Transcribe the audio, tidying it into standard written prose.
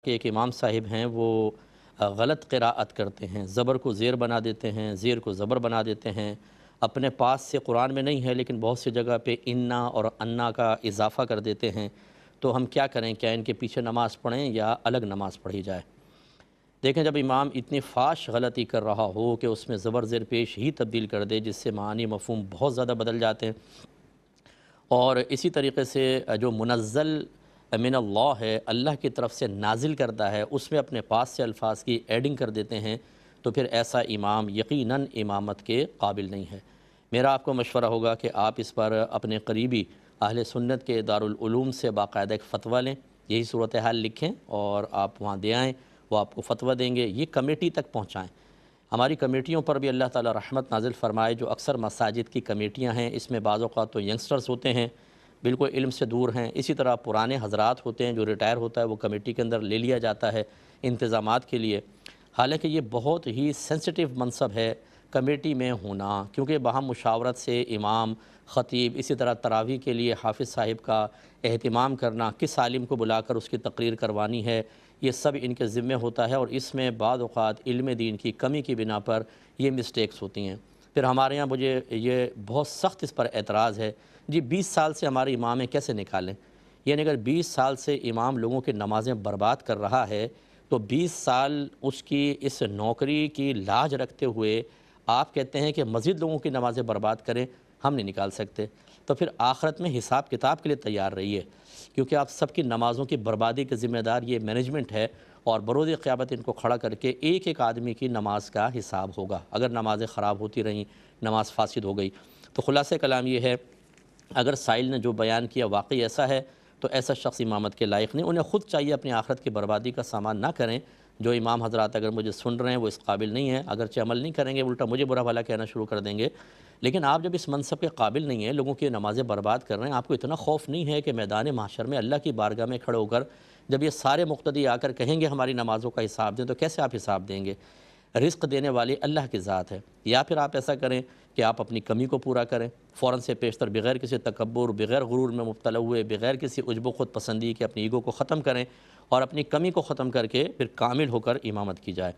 کہ ایک امام صاحب ہیں وہ غلط قراءت کرتے ہیں، زبر کو زیر بنا دیتے ہیں، زیر کو زبر بنا دیتے ہیں۔ اپنے پاس سے قرآن میں نہیں ہے لیکن بہت سی جگہ پہ انا اور انا کا اضافہ کر دیتے ہیں، تو ہم کیا کریں؟ کیا ان کے پیچھے نماز پڑھیں یا الگ نماز پڑھی جائے؟ دیکھیں، جب امام اتنی فاش غلطی کر رہا ہو کہ اس میں زبر زیر پیش ہی تبدیل کر دے جس سے معانی مفہوم بہت زیادہ بدل جاتے ہیں، اور اسی طریقے سے جو منزل من اللہ ہے، اللہ کی طرف سے نازل کردہ ہے، اس میں اپنے پاس سے الفاظ کی ایڈنگ کر دیتے ہیں، تو پھر ایسا امام یقیناً امامت کے قابل نہیں ہے۔ میرا آپ کو مشورہ ہوگا کہ آپ اس پر اپنے قریبی اہل سنت کے دارالعلوم سے باقاعدہ ایک فتویٰ لیں، یہی صورتحال لکھیں اور آپ وہاں دے آئیں، وہ آپ کو فتویٰ دیں گے، یہ کمیٹی تک پہنچائیں۔ ہماری کمیٹیوں پر بھی اللہ تعالی رحمت نازل فرمائے۔ جو اکثر مساجد کی کمیٹیاں ہیں، اس میں بعض اوقات تو ینگسٹرز ہوتے ہیں، بالکل علم سے دور ہیں، اسی طرح پرانے حضرات ہوتے ہیں، جو ریٹائر ہوتا ہے وہ کمیٹی کے اندر لے لیا جاتا ہے انتظامات کے لیے۔ حالانکہ یہ بہت ہی سینسٹیو منصب ہے کمیٹی میں ہونا، کیونکہ باہم مشاورت سے امام، خطیب، اسی طرح تراویح کے لیے حافظ صاحب کا اہتمام کرنا، کس عالم کو بلا کر اس کی تقریر کروانی ہے، یہ سب ان کے ذمہ ہوتا ہے، اور اس میں بعض اوقات علم دین کی کمی کی بنا پر یہ مسٹیکس ہوتی ہیں۔ پھر ہمارے یہاں مجھے یہ بہت سخت اس پر اعتراض ہے، جی 20 سال سے ہمارے امام ہیں، کیسے نکالیں؟ یعنی اگر 20 سال سے امام لوگوں کی نمازیں برباد کر رہا ہے، تو 20 سال اس کی اس نوکری کی لاج رکھتے ہوئے آپ کہتے ہیں کہ مزید لوگوں کی نمازیں برباد کریں، ہم نہیں نکال سکتے، تو پھر آخرت میں حساب کتاب کے لیے تیار رہیے، کیونکہ آپ سب کی نمازوں کی بربادی کے ذمہ دار یہ مینجمنٹ ہے، اور بروز قیامت ان کو کھڑا کر کے ایک ایک آدمی کی نماز کا حساب ہوگا اگر نمازیں خراب ہوتی رہیں، نماز فاسد ہو گئی۔ تو خلاصہ کلام یہ ہے، اگر سائل نے جو بیان کیا واقعی ایسا ہے تو ایسا شخص امامت کے لائق نہیں۔ انہیں خود چاہیے اپنی آخرت کی بربادی کا سامان نہ کریں۔ جو امام حضرات اگر مجھے سن رہے ہیں وہ اس قابل نہیں ہیں، اگرچہ عمل نہیں کریں گے، الٹا مجھے برا بھلا کہنا شروع کر دیں گے، لیکن آپ جب اس منصب کے قابل نہیں ہیں، لوگوں کی نمازیں برباد کر رہے ہیں، آپ کو اتنا خوف نہیں ہے کہ میدان محشر میں اللہ کی بارگاہ میں کھڑے ہو کر جب یہ سارے مقتدی آ کر کہیں گے ہماری نمازوں کا حساب دیں، تو کیسے آپ حساب دیں گے؟ رزق دینے والی اللہ کی ذات ہے۔ یا پھر آپ ایسا کریں کہ آپ اپنی کمی کو پورا کریں، فوراً سے پیشتر، بغیر کسی تکبر، بغیر غرور میں مبتلا ہوئے، بغیر کسی عجب و خود پسندی کے اپنی ایگو کو ختم کریں، اور اپنی کمی کو ختم کر کے پھر کامل ہو کر امامت کی جائے۔